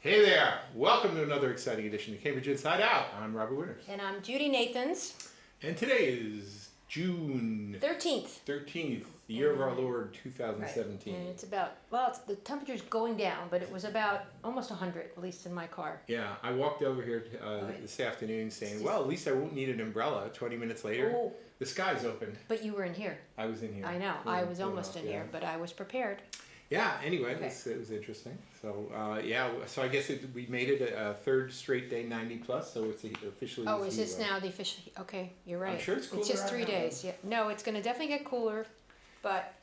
Hey there! Welcome to another exciting edition of Cambridge Inside Out. I'm Robert Winters. And I'm Judy Nathans. And today is June 13th. 13th, the year of our Lord 2017. Right. And it's about, the temperature's going down, but it was about almost 100, at least in my car. Yeah, I walked over here this afternoon saying, well, at least I won't need an umbrella. 20 minutes later, the sky's opened. But you were in here. I was in here. I know. I was almost in here, but I was prepared. Yeah, anyway, it was interesting. So, so I guess we made it a third straight day, 90 plus, so it's officially... Oh, is this now the official... Okay, you're right. I'm sure it's cooler. It's just 3 days. Yeah. No, it's going to definitely get cooler, but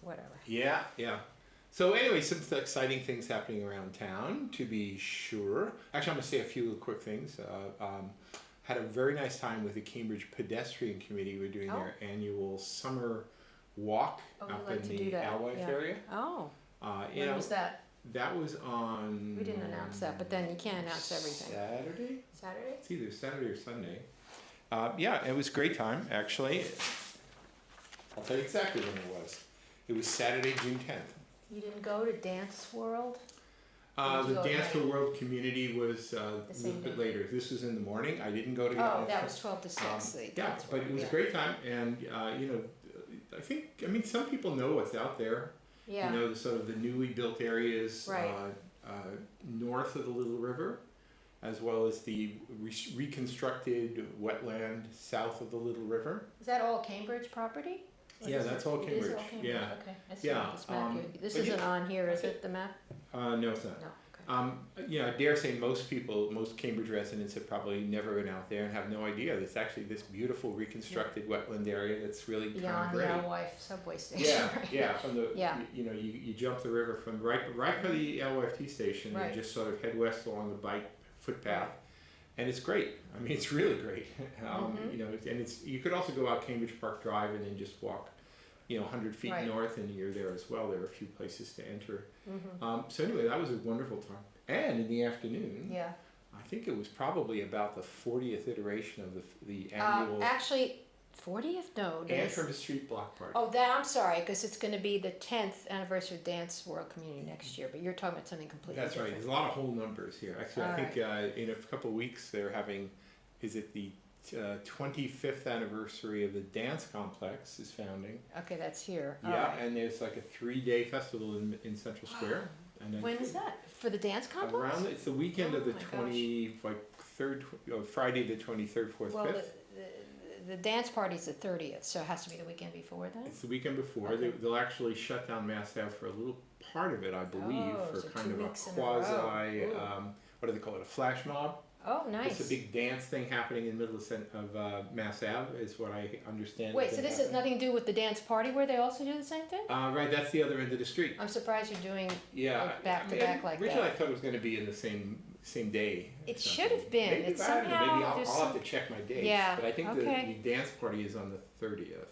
whatever. Yeah. So anyway, some exciting things happening around town, to be sure. Actually, I'm going to say a few quick things. Had a very nice time with the Cambridge Pedestrian Committee. We're doing their annual summer walk up in the Alewife area. Oh, when was that? That was on... We didn't announce that, but then you can't announce everything. Saturday? It's either Saturday or Sunday. It was a great time, actually. I'll tell you exactly when it was. It was Saturday, June 10th. You didn't go to Dance World? The Dance for World Community was a little bit later. This was in the morning. I didn't go to... that was 12 to 6. But it was a great time, and I mean, some people know what's out there. Yeah. You know, the sort of the newly built areas north of the Little River, as well as the reconstructed wetland south of the Little River. Is that all Cambridge property? That's all Cambridge. It is all Cambridge. Yeah. Okay. I see this map here. This isn't on here, is it, the map? No, it's not. No. I dare say most Cambridge residents have probably never been out there and have no idea. There's actually this beautiful reconstructed wetland area that's really kind of great. Beyond the Alewife subway station. From the you jump the river from right by the LYFT station and just sort of head west along the bike footpath, and it's great. I mean, it's really great. And you could also go out Cambridge Park Drive and then just walk 100 feet north, and you're there as well. There are a few places to enter. So anyway, that was a wonderful time. And in the afternoon, I think it was probably about the 40th iteration of the annual... actually, 40th? No. Antrim Street Block Party. Oh, I'm sorry, because it's going to be the 10th anniversary of Dance World Community next year, but you're talking about something completely different. That's right. There's a lot of whole numbers here. Actually, I think in a couple of weeks they're having... Is it the 25th anniversary of the Dance Complex is founding. Okay, that's here. And there's like a 3-day festival in Central Square. And when is that? For the Dance Complex? It's the weekend of the 3rd, Friday the 23rd, 4th, 5th. The dance party's the 30th, so it has to be the weekend before then? It's the weekend before. Okay. They'll actually shut down Mass Ave for a little part of it, I believe, for kind of a quasi, what do they call it, a flash mob? Oh, nice. It's a big dance thing happening in the middle of Mass Ave, is what I understand. Wait, so this has nothing to do with the dance party where they also do the same thing? Right, that's the other end of the street. I'm surprised you're doing back to back like that. Originally I thought it was going to be in the same day. It should have been. Maybe, it's somehow, maybe I'll have to check my dates. Yeah, but I think the dance party is on the 30th.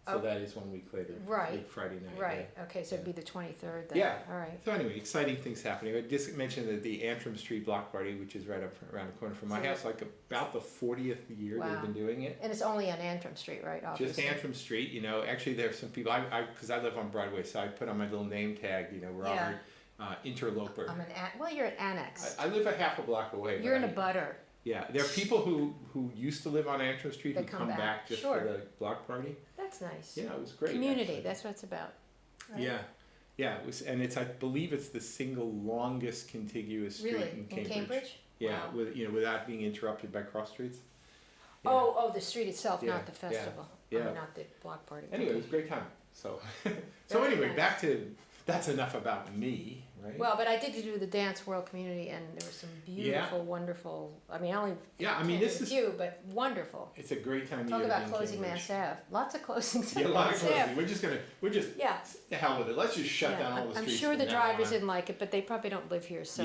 So that is 1 week later. Right. Friday night. Right. Okay, so it'd be the 23rd then. Yeah. All right. So anyway, exciting things happening. I just mentioned that the Antrim Street Block Party, which is right up around the corner from my house, like about the 40th year they've been doing it. And it's only on Antrim Street, right? Obviously. Just Antrim Street. Actually there's some people, because I live on Broadway, so I put on my little name tag, Robert Interloper. You're at Annex. I live a half a block away. You're in a butter. Yeah, there are people who used to live on Antrim Street who come back just for the block party. That's nice. Yeah, it was great. Community, actually. that's what it's about. Right? Yeah, it was, and I believe it's the single longest contiguous street in Cambridge. In Cambridge? Yeah, wow. without being interrupted by cross streets. Yeah. Oh, the street itself, not the festival. I mean, not the block party. Anyway, it was a great time. So, anyway, back to that's enough about me, right? Well, but I did do the Dance World Community, and there were some beautiful, wonderful. I mean, this is a few, but wonderful. It's a great time. Talk about closing Mass Ave. Lots of closings. Yeah, a lot of closing. We're just the hell with it. Let's just shut down all the streets. I'm sure the drivers didn't like it, but they probably don't live here, so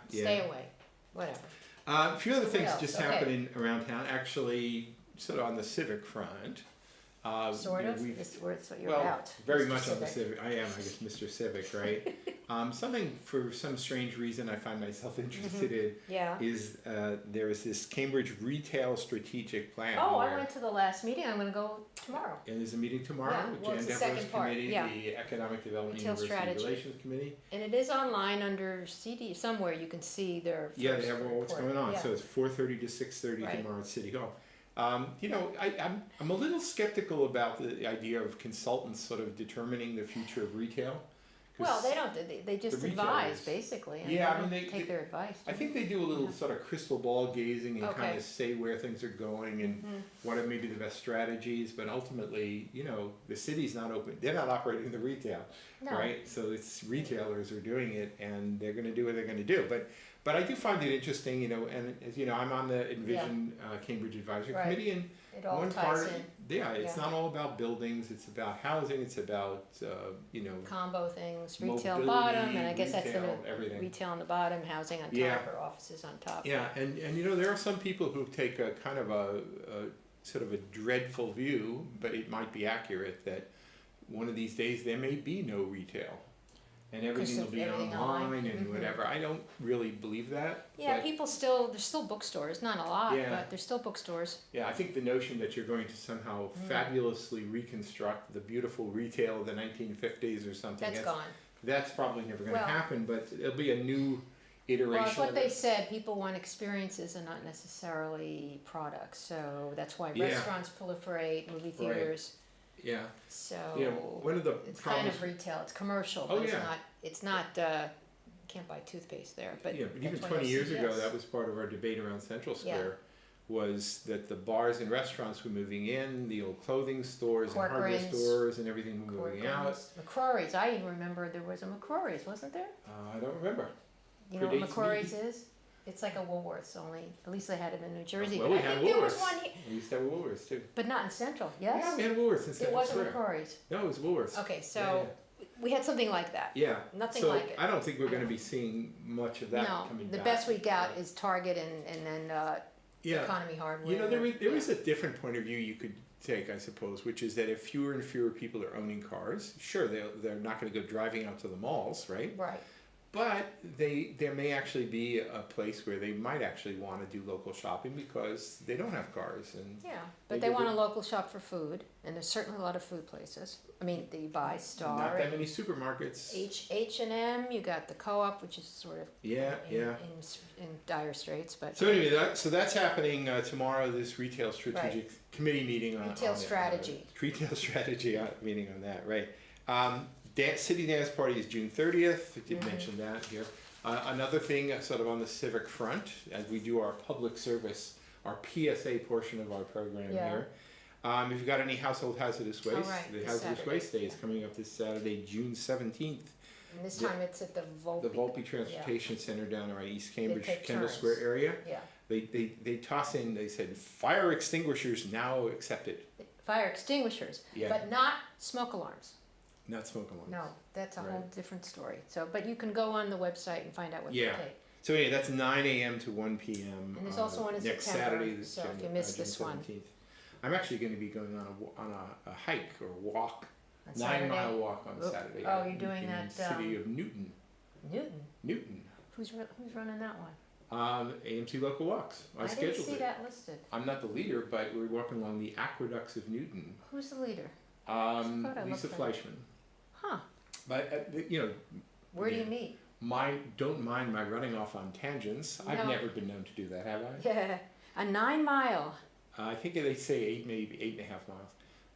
stay away. Whatever. A few other things just happening around town. Actually, sort of on the civic front. Sort of. This what you're about. Very Mr. much on the Civic. civic. I am, I guess, Mr. Civic, right? Something for some strange reason I find myself interested in is there is this Cambridge Retail Strategic Plan. Oh, I went to the last meeting. I'm going to go tomorrow. And there's a meeting tomorrow with well, it's the Eversource second part. Committee, the Economic Development Retail University Strategy. Relations Committee. And it is online under CD somewhere. You can see their first They have all what's report. going on. Yeah. So it's 4:30 to 6:30 Right. tomorrow at City Hall. I'm a little skeptical about the idea of consultants sort of determining the future of retail. Well, they don't. They just the advise retailers- basically. And Yeah, I mean, they take their advice. I think they do a little sort of crystal ball gazing and kind Okay. of say where things are going and what are maybe the best strategies. But ultimately, the city's not open. They're not operating the retail, No. right? So it's retailers are doing it, and they're going to do what they're going to do. But I do find it interesting, and as you know, I'm on the Envision Cambridge Advisory Right. Committee, and It all one ties part, in. it's not all about buildings. It's about housing. It's about Combo things, retail mobility, bort, and I guess that's retail, the everything. retail on the bottom, housing on top, Yeah. or offices on top. Yeah, and there are some people who take a kind of a sort of a dreadful view, but it might be accurate that one of these days there may be no retail, and everything will of be everything online and Mhm. whatever. I don't really believe that. Yeah, but there's still bookstores, not a lot, Yeah. but there's still bookstores. yeah, I think the notion that you're going to somehow fabulously reconstruct the beautiful retail of the 1950s or something, That's gone. that's probably never going to Well- happen, but it'll be a new iteration Well, it's what of they it. said, people want experiences and not necessarily products, so that's why Yeah. restaurants proliferate, movie theaters, Yeah. so One of the it's kind problems. of retail, it's commercial, Oh, but yeah. it's not, can't buy toothpaste there, but Yeah, but even that's why 20 no years ago, CVS. that was part of our debate around Central Yeah. Square, was that the bars and restaurants were moving in, the old clothing stores and hardware Corcoran's, stores and everything were moving out. Corcoran's, McCrory's, I even remember there was a McCrory's, wasn't there? I don't remember. You know what Predates McCrory's is? It's like a Woolworths, only, at least they had it in New Jersey, Well, but we I had think there was Woolworths. one here, We used to have Woolworths too. but not in Central, Yeah, yes? we had Woolworths in It Central wasn't Square. McCrory's, No, it was Woolworths. okay, so we had something like that. Yeah. Nothing so like it. I don't think we're going to be seeing much of that No, coming the back. best we got is Target and then Yeah. Economy Hardware. There is a different point of view you could take, I suppose, which is that if fewer and fewer people are owning cars, sure, they're not going to go driving out to the malls, right? Right. But there may actually be a place where they might actually want to do local shopping because they don't have cars. And Yeah, but they want a local shop for food, and there's certainly a lot of food places. I mean, you buy Star. Not that many supermarkets. H&M, you got the Co-op, which is sort of in dire straits, but So anyway, that's happening tomorrow. This retail strategic committee meeting on Retail strategy. Retail strategy meeting on that, right? City dance party is June 30th. I did mention that here. Another thing, sort of on the civic front, as we do our public service, our PSA portion of our program here. If you've got any household hazardous waste, the this hazardous Saturday. waste day is coming up this Saturday, June 17th. and this time it's at the Volpe. The Volpe Transportation Center down around East Cambridge, take Kendall turns. Square area. Yeah, They toss in, they said, fire extinguishers now accepted. fire extinguishers, Yeah. but not smoke alarms. Not smoke alarms. No, that's a Right. whole different story. So, but you can go on the website and find out what Yeah. they take. So anyway, that's 9 a.m. to 1 p.m. And there's also one in next September, Saturday. This so if you missed June this one. 17th. I'm actually going to be going on a hike or walk, On 9-mile walk on Oh, Saturday. oh, you're doing in that, the city of Newton. Newton. Who's running that one? AMC Local Walks. I I scheduled didn't see it. that listed. I'm not the leader, but we're walking along the Aqueducts of Newton. Who's the leader? thought I Lisa looked at it. Fleischman. Huh? But Where do Yeah. you meet? don't mind my running off on tangents. I've No. never been known to do that, have I? Yeah, a 9 mile. I think they say 8, maybe 8.5 miles.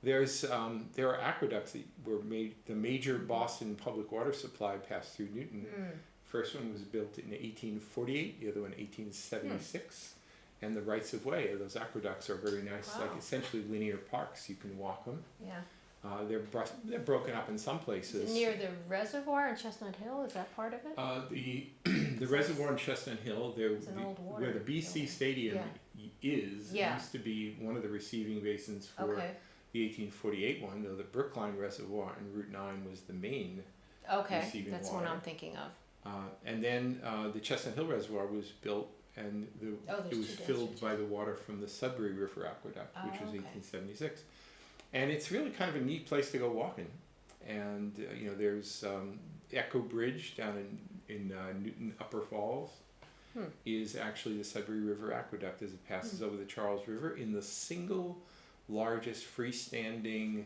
There are aqueducts that were made. The major Boston public water supply passed through Newton. First one was built in 1848. The other one 1876. And the rights of way of those aqueducts are very nice, Wow. like essentially linear parks. You can walk them. Yeah. They're broken up in some Is places. it near the reservoir in Chestnut Hill? Is that part of it? The reservoir in Chestnut Hill, It's an old water where the BC building. Stadium used to be one of the receiving basins for Okay. the 1848 one, though the Brookline Reservoir in Route 9 was the main. Okay, receiving that's water. what I'm thinking of. And then the Chestnut Hill Reservoir was built, and there's it was two filled dams. by the water from the Sudbury River Aqueduct, which was okay. 1876. And it's really kind of a neat place to go walking. And there's Echo Bridge down in Newton Upper Falls. Is actually the Sudbury River Aqueduct as it passes over the Charles River in the single largest freestanding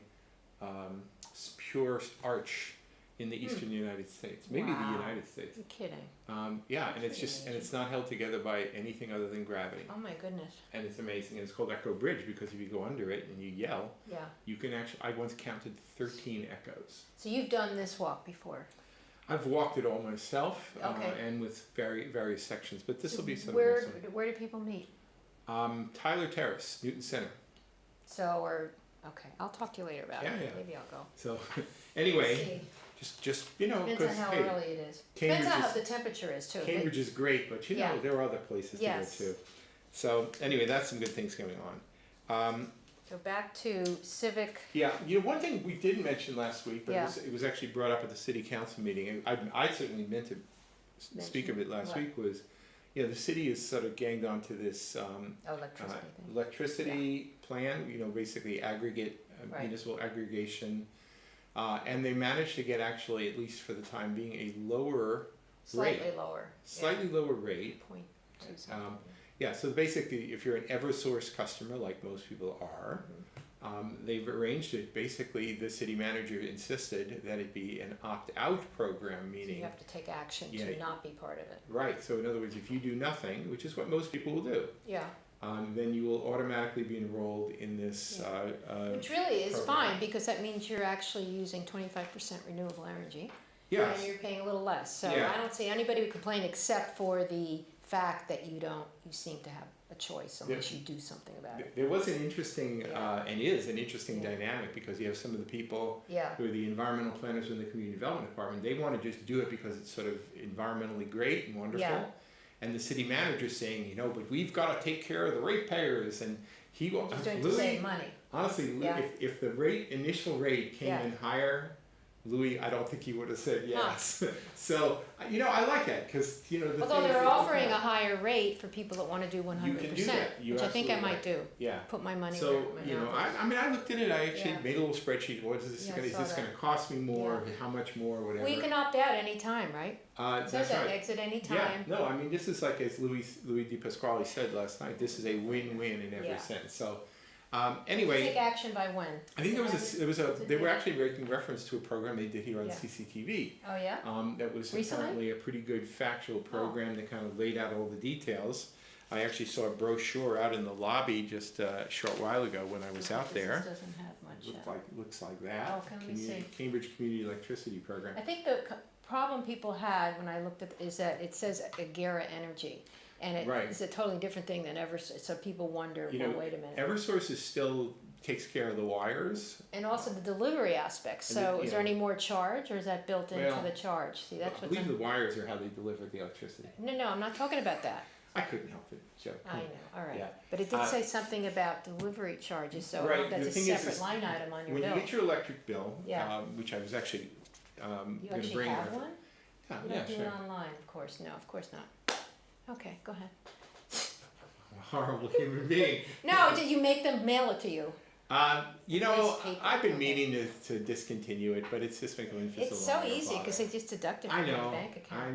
pure arch in the eastern United States, maybe the United States. You're kidding. And it's not held together by anything other than gravity. Oh my goodness. And it's amazing. And it's called Echo Bridge because if you go under it and you yell, you can actually. I once counted 13 echoes. So you've done this walk before. I've walked it all myself, and with various sections, but this will be something. Where do people meet? Tyler Terrace, Newton Center. Okay, I'll talk to you later about it. Maybe I'll go. So, anyway, just depends on how early it is. Depends on how the temperature is too. Cambridge is great, but there are other places to go too. So anyway, that's some good things going on. So back to civic. Yeah, one thing we didn't mention last week, but it was actually brought up at the city council meeting, and I certainly meant to speak of it last week, was, the city is sort of ganged onto this electricity plan, basically aggregate, municipal aggregation, and they managed to get actually, at least for the time being, a slightly lower rate. 0.2 something. So basically, if you're an Eversource customer, like most people are, they've arranged it. Basically, the city manager insisted that it be an opt-out program, meaning... So you have to take action to not be part of it. Right. So in other words, if you do nothing, which is what most people will do, then you will automatically be enrolled in this which really is fine, because that means you're actually using 25% renewable energy. Yes. And you're paying a little less. So I don't see anybody would complain except for the fact that you seem to have a choice unless you do something about it. There was an interesting, and is an interesting dynamic, because you have some of the people who are the environmental planners in the community development department. They want to just do it because it's sort of environmentally great and wonderful. Yeah. And the city manager saying, but we've got to take care of the ratepayers, and he will. He's going to save money. Honestly, if the initial rate came in higher, Louis, I don't think he would have said yes. So, I like that, because, although they're offering a higher rate for people that want to do 100%, you can do that. Which I think I might do. Yeah. Put my money where my mouth is. I looked at it, I actually made a little spreadsheet. What is this is this going to cost me more? How much more? Whatever. Well, you can opt out any time, right? It says that exit any time. Yeah. No, this is like, as Louis DePasquale said last night, this is a win-win in every sense. So, anyway, take action by when? I think they were actually making reference to a program they did here on CCTV. Oh yeah. That was apparently a pretty good factual program that kind of laid out all the details. I actually saw a brochure out in the lobby just a short while ago when I was out there. This doesn't have much. Looks like that. Oh, can we see? Cambridge Community Electricity Program. I think the problem people had when I looked at is that it says Agera Energy. And it's a totally different thing than Eversource. So people wonder, wait a minute. Eversource still takes care of the wires. And also the delivery aspect. So is there any more charge, or is that built into the charge? See, that's I believe the wires are how they deliver the electricity. No, I'm not talking about that. I couldn't help it, Joe. I know, all right. Yeah. But it did say something about delivery charges, so that's a separate line item on your bill. When you get your electric bill, which I was actually going to bring... You actually have one? Yeah, you don't do it online, of course. No, of course not. Okay, go ahead. I'm a horrible human being. No, did you make them mail it to you? I've been meaning to discontinue it, but it's just been going for so long. It's so easy because they just deduct it from your bank account. I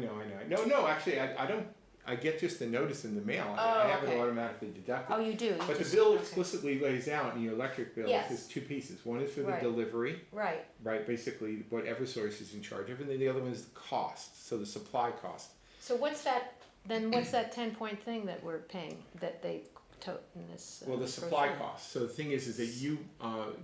know. No, actually, I don't. I get just the notice in the mail. I have it automatically deducted. Oh, you do. But the bill explicitly lays out in your electric bill is two pieces. One is for the delivery. Right. Basically, what Eversource is in charge of, and then the other one is the cost. So the supply cost. So what's that? Then what's that 10-point thing that we're paying that they tote in this? Well, the supply cost. So the thing is that you,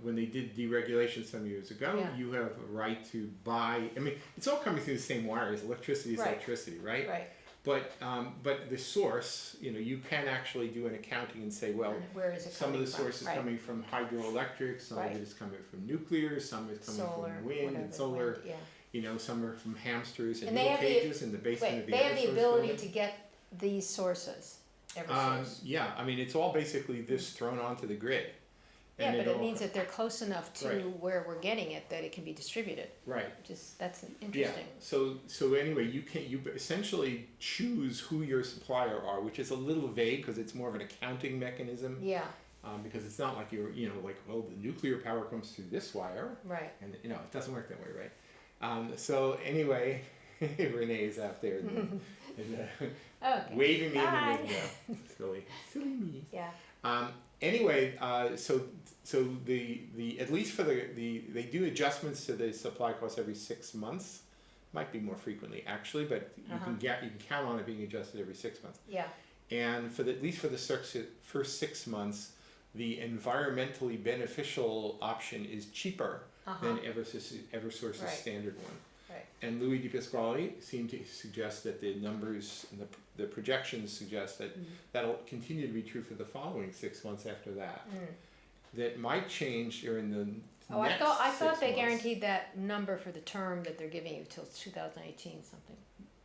when they did deregulation some years ago, you have a right to buy. It's all coming through the same wires. Electricity is electricity, right? Right. But the source, you can actually do an accounting and say, well, where is it some of the source is coming from hydroelectric, some of it is coming from nuclear, some is coming from wind and solar. Some are from hamsters and little cages in the basement of the They have the ability to get these sources. It's all basically this thrown onto the grid. Yeah, but it means that they're close enough to where we're getting it that it can be distributed. Right. That's interesting. Yeah. So anyway, you essentially choose who your supplier are, which is a little vague because it's more of an accounting mechanism. Yeah. because it's not like you're, like, well, the nuclear power comes through this wire. Right. And, it doesn't work that way, right? So anyway, Renee's out there Okay. waving me Bye. in the window. Silly me. Yeah. Anyway, so the at least for they do adjustments to the supply costs every 6 months. Might be more frequently actually, but you can count on it being adjusted every 6 months. Yeah. And at least for the first 6 months, the environmentally beneficial option is cheaper than Eversource's Right. standard one. Right. And Louis DePasquale seemed to suggest that the numbers and the projections suggest that that'll continue to be true for the following 6 months after that. That might change during the next I thought 6 they months. guaranteed that number for the term that they're giving you till 2018 something.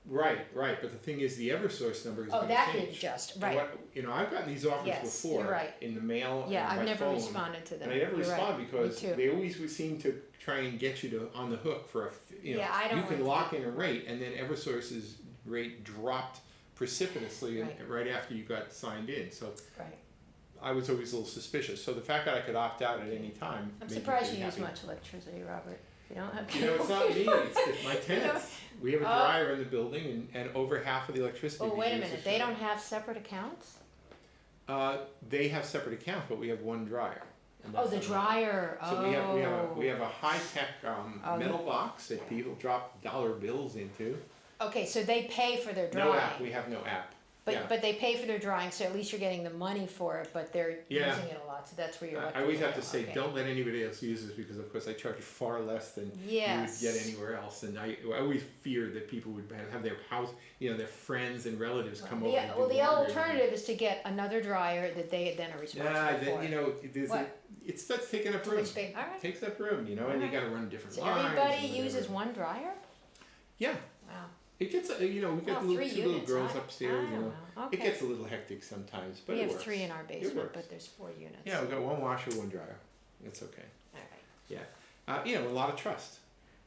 Right. But the thing is, the Eversource number is going to that change. could adjust, right. I've gotten these offers before you're right. in the mail Yeah, and I've by never phone, responded to them. and I never You're respond right. because Me too. they always would seem to try and get you on the hook for I don't you can like lock in a rate, and then Eversource's rate dropped precipitously right after you got signed in. So Right. I was always a little suspicious. So the fact that I could opt out at any time. I'm made me surprised pretty you use happy. much electricity, Robert. You don't have It's not me, it's my tenants. We have a dryer in the building, and over half of the electricity. Oh, we wait a use minute. is They from- don't have separate accounts? They have separate accounts, but we have one dryer. And Oh, that's the enough. dryer. So we have a high tech metal box that people drop dollar bills into. Okay, so they pay for their No drying. app. We have no app. But they pay for their drying, so at least you're getting the money for it, but they're Yeah. using it a lot, so that's where you're. I always have to say, okay. don't let anybody else use this, because of course I charge far less than Yes. you would get anywhere else. And I always feared that people would have their house, their friends and relatives come over. And do Well, the laundry. alternative is to get another dryer that they then are responsible for. It starts taking up Too room. much space. All right. Takes up room, and you Alright. got to run different So lines. everybody and uses whatever. one dryer? Yeah. Wow. It gets, we got Well, two 3 little units. girls I upstairs, don't know. It Okay. gets a little hectic sometimes, but We it have works. 3 in our basement, works. but there's 4 units. Yeah, we've got one washer, one dryer. It's okay. All right. Yeah. A lot of trust.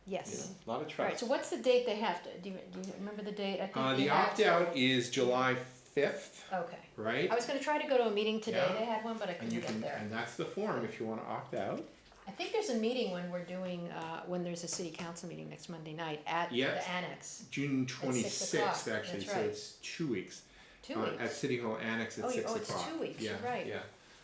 Yes. A lot of All trust. right, so what's the date they have to, do you remember the date? I think The you have to- opt-out is July 5th, Okay. right? I was gonna try to go to a meeting today, Yeah. they had one, but I couldn't get there. And that's the form if you want to opt out. I think there's a meeting when we're doing, when there's a city council meeting next Monday night at Yes. the annex. June 6 26th, o'clock, actually, that's so right. it's 2 weeks. 2 At weeks. City Hall Annex at 6 it's o'clock. 2 weeks, Yeah, you're right. Yeah.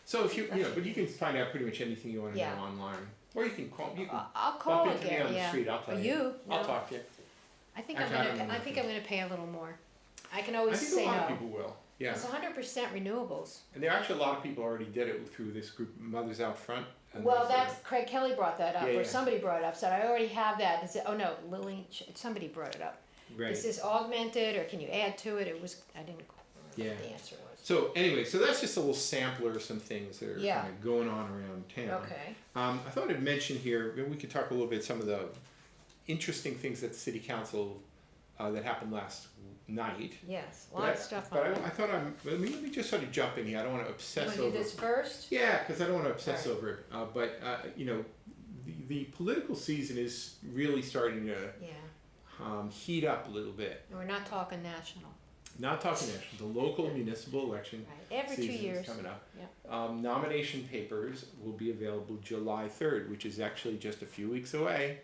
So if but you can find out pretty much anything you want to Yeah. know online. Or you can call, I'll call bump into me again, on the yeah. street, I'll tell Or you. I'll no. talk to you. I think Actually, I don't know I'm nothing. gonna pay a little more. I can I always think say a lot of no. people will. Yeah. It's 100% renewables. And there are actually a lot of people already did it through this group, Mothers Out Front. And Well, there's that's, Craig Kelly brought that up, Yeah, or yeah. somebody brought it up, said, I already have that. They said, oh no, somebody brought it up. right. Is this augmented, or can you add to it? I didn't remember Yeah. what the answer was. So anyway, so that's just a little sampler of some things that are Yeah. kind of going on around town. Okay. I thought I'd mention here, maybe we could talk a little bit some of the interesting things at the city council that happened last night. Yes, a lot of stuff on But that. I thought let me just sort of jump in here. I don't want to You obsess wanna over do this first? Yeah, because I don't want to obsess Alright. over it. But the political season is really starting to Yeah, heat up a little bit. and we're not talking national, Not talking national, the local municipal election right? Every 2 season years. is coming up. Yep. Nomination papers will be available July 3rd, which is actually just a few weeks away.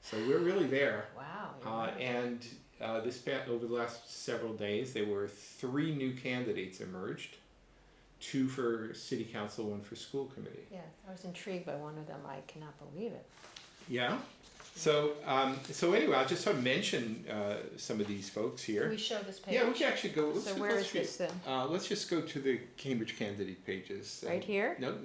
So we're really there. Wow. you're right. And over the last several days, there were 3 new candidates emerged. 2 for city council, 1 for school committee. Yeah, I was intrigued by one of them. I cannot believe it. Yeah. So anyway, I'll just sort of mention some of these folks Can here. we show this page? Yeah, we can actually go. So where is this then? Let's just go to the Cambridge candidate pages. Right here? No.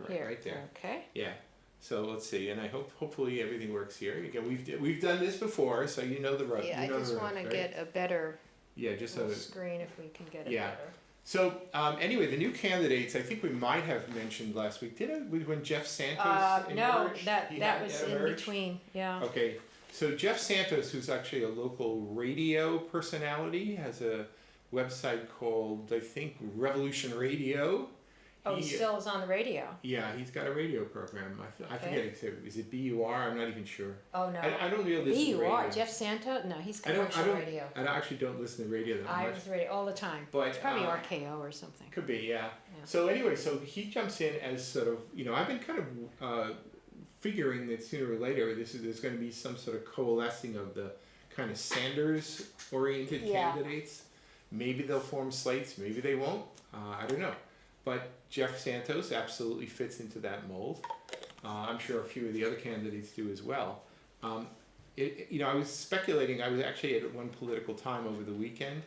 Here. Right there. Okay. Yeah. So let's see, and I hopefully everything works here. Again, we've done this before, so you know the road. Yeah, I just want to get a better just so. screen if we can get it Yeah. better. So anyway, the new candidates. I think we might have mentioned last week. When Jeff Santos No, emerged? that was in emerged? between. Yeah. Okay, so Jeff Santos, who's actually a local radio personality, has a website called, I think, Revolution Radio. Oh, he still is on the radio. Yeah, he's got a radio program. I forget, is it BUR? I'm not even sure. Oh, no. I don't really listen to radio. BUR, Jeff Santo? No, he's commercial radio. I actually don't listen to radio that much. I listen to radio all the time. But, it's probably RKO or something. Could be, yeah. So anyway, so he jumps in as sort of, I've been kind of figuring that sooner or later there's going to be some sort of coalescing of the kind of Sanders-oriented candidates. Maybe they'll form slates, maybe they won't. I don't know. But Jeff Santos absolutely fits into that mold. I'm sure a few of the other candidates do as well. I was speculating, I was actually at one political time over the weekend.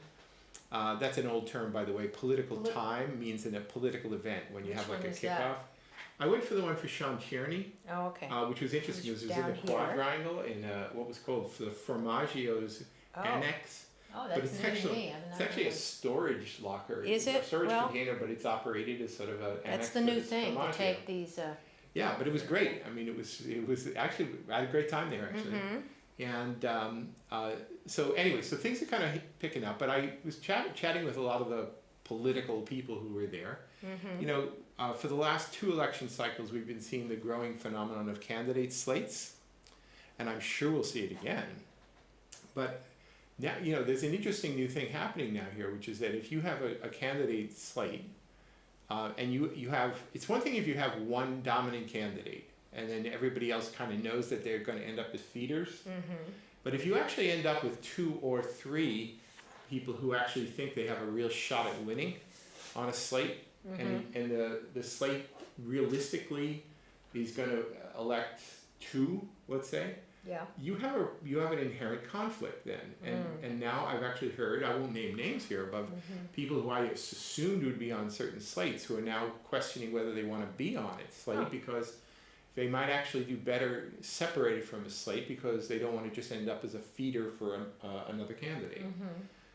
That's an old term, by the way. Political time means in a political event when you have like a kickoff. I went for the one for Sean Tierney. Oh, okay. Which was interesting. It was in the quadrangle in what was called the Formaggio's Annex. Oh, that's but it's actually a storage locker. Is it? A storage container, but it's operated as sort of an annex. That's the new thing to take these. Yeah, but it was great. I mean, it was actually, I had a great time there actually. And so anyway, so things are kind of picking up. But I was chatting with a lot of the political people who were there. For the last 2 election cycles, we've been seeing the growing phenomenon of candidate slates, and I'm sure we'll see it again. But now, there's an interesting new thing happening now here, which is that if you have a candidate slate, and you have, it's one thing if you have one dominant candidate, and then everybody else kind of knows that they're going to end up as feeders. But if you actually end up with 2 or 3 people who actually think they have a real shot at winning on a slate, and the slate realistically is going to elect 2, let's say, you have an inherent conflict then. And now I've actually heard, I won't name names here, but people who I assumed would be on certain slates who are now questioning whether they want to be on a slate because they might actually do better separated from a slate because they don't want to just end up as a feeder for another candidate.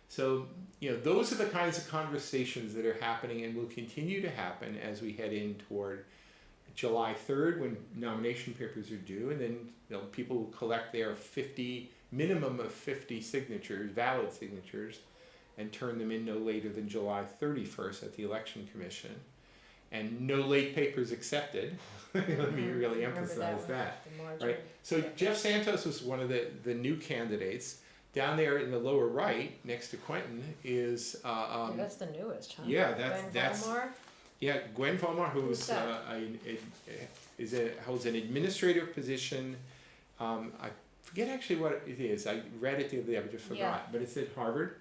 So, those are the kinds of conversations that are happening and will continue to happen as we head in toward July 3rd when nomination papers are due, and then people will collect their minimum of 50 signatures, valid signatures, and turn them in no later than July 31st at the Election Commission. And no late papers accepted. Let me really emphasize that. Right? So Jeff Santos was one of the new candidates. Down there in the lower right, next to Quentin, is that's the newest, huh? Yeah, that's Volmar? Yeah, Gwen Volmar, who's holds an administrative position. I forget actually what it is. I read it the other day, I just forgot. But it's at Harvard.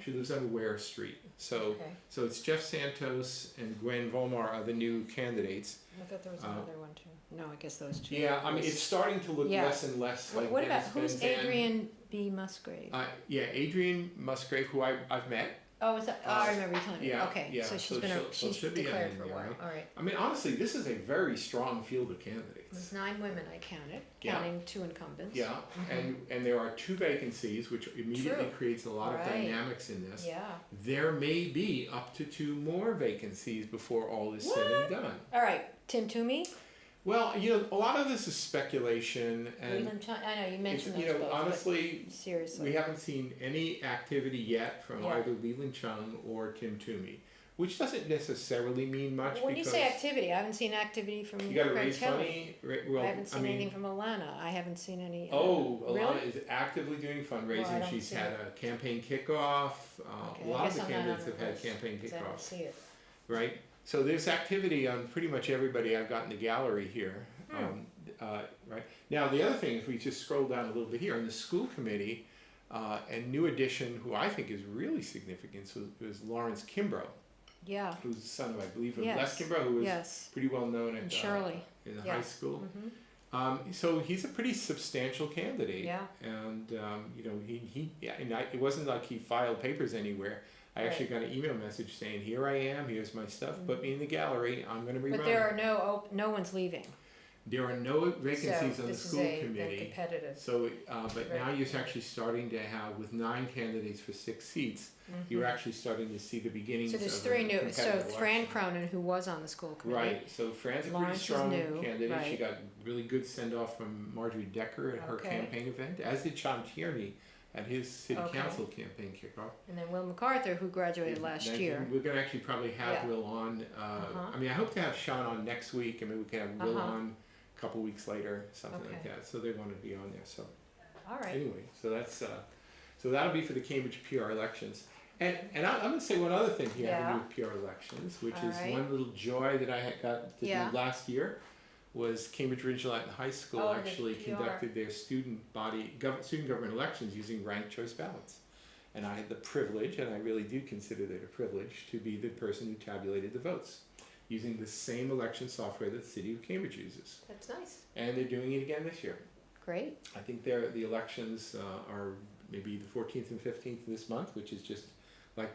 She lives on Ware Street. So it's Jeff Santos and Gwen Volmar are the new candidates. I thought there was another one too. No, I guess those 2. Yeah, I mean it's starting to look less and less like. What about who's Adrian B. Musgrave? Adrian Musgrave, who I've met. Oh, is that? I remember you telling me. Yeah, Okay, yeah. so she's declared for a while. All right. I mean, honestly, this is a very strong field of candidates. There's 9 women I counted, counting 2 incumbents. Yeah, and there are 2 vacancies, which immediately creates a lot of dynamics in this. Yeah. There may be up to 2 more vacancies before all is said and done. All right, Tim Toomey? Well, a lot of this is speculation, and I know you mentioned those both, honestly, seriously, we haven't seen any activity yet from either Leland Chung or Tim Toomey, which doesn't necessarily mean much. Well, when you say activity, I haven't seen activity from Craig Kelly. Well, I haven't seen anything from Alana. I haven't seen any. Alana is actively doing fundraising. Well, she's had a campaign kickoff. A lot of the candidates have had campaign kickoffs. I don't see it. Right. So there's activity on pretty much everybody I've got in the gallery here. Right now, the other thing, if we just scroll down a little bit here, in the school committee, and new addition, who I think is really significant, was Lawrence Kimbrough. Yeah. Who's the son of, I believe, of Les Kimbrough, who was pretty well known at Shirley in the high school. So he's a pretty substantial candidate. Yeah. And it wasn't like he filed papers anywhere. I actually got an email message saying, "Here I am. Here's my stuff. Put me in the gallery. I'm going to be running." But there are no one's leaving. There are no vacancies on the school committee. Competitive. So, but now you're actually starting to have, with 9 candidates for 6 seats, you're actually starting to see the beginnings. So there's of 3 new. So Fran Cronin, who was on the school committee. Right. So Fran's a pretty strong candidate. She got really good send off from Marjorie Decker at her campaign event, as did Sean Tierney at his city council campaign kickoff. And then Will MacArthur, who graduated last year. We're going to actually probably have Will on. I mean, I hope to have Sean on next week. I mean, we can have Will on a couple weeks later, something like that. So they want to be on there. So, all right. Anyway, so that's so that'll be for the Cambridge PR elections. And I'm going to say one other thing here having to do with PR elections, which is one little joy that I had got to do last year. Was Cambridge Rindge High School actually conducted their student government elections using ranked choice ballots. And I had the privilege, and I really do consider it a privilege, to be the person who tabulated the votes using the same election software that the city of Cambridge uses. That's nice. And they're doing it again this year. Great. I think the elections are maybe the 14th and 15th of this month, which is just like...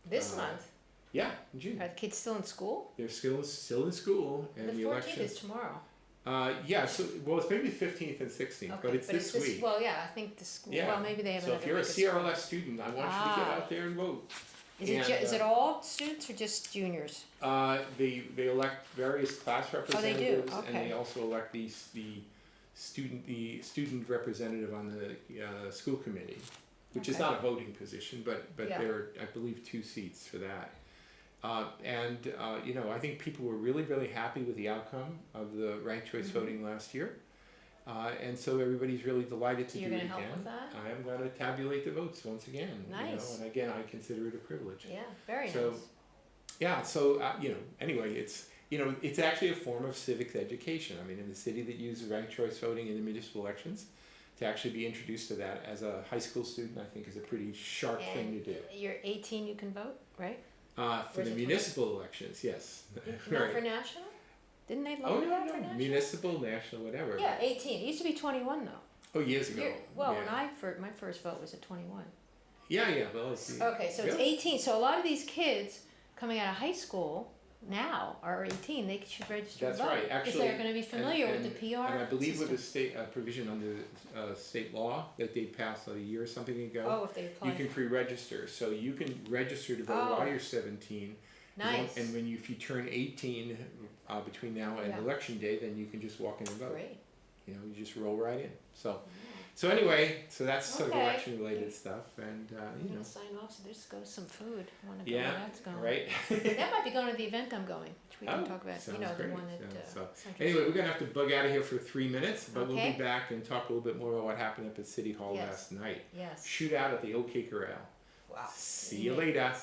This month? Yeah, in June. Are the kids still in school? They're still in school, and the 14th is tomorrow. So it's maybe 15th and 16th, but it's this week. Well, yeah, I think the school. Yeah. Well, maybe they have. So if you're a CRLS student, I want you to get out there and vote. Is it all students or just juniors? They elect various class representatives, Oh, they do. Okay. And they also elect the student representative on the school committee, which is not a voting position, but there are, I believe, 2 seats for that. I think people were really, really happy with the outcome of the ranked choice voting last year. And so everybody's really delighted to do it again. You're going to help with that? I am going to tabulate the votes once again. Nice. And again, I consider it a privilege. Yeah, very nice. Anyway, it's actually a form of civics education. I mean, in the city that uses ranked choice voting in the municipal elections, to actually be introduced to that as a high school student, I think is a pretty sharp thing to do. You're 18, you can vote, right? For the municipal elections, yes. Not for national? Didn't they lower that for national? Municipal, national, whatever. Yeah, 18. It used to be 21 though. Oh, years ago. When my first vote was at 21. Yeah. Well, okay, so it's 18. So a lot of these kids coming out of high school now are 18. They should register to vote. That's right. Actually, because they're going to be familiar with the PR. And I believe system. with the state provision under state law that they passed a year or something ago. Oh, if they apply. You can pre-register, so you can register to vote while you're 17. Nice. And if you turn 18 between now and election day, then you can just walk in and vote. Great. You just roll right in. So anyway, that's sort of election related stuff, and Sign off. So there's goes some food. I want to go where that's going. Right. That might be going to the event I'm going, which we can talk about. Sounds the great. one at. Anyway, we're gonna have to bug out of here for 3 minutes, but we'll be back and talk a little bit more about what happened up at City Hall last night. Yes. Shootout at the OK Corral. Wow. See you later.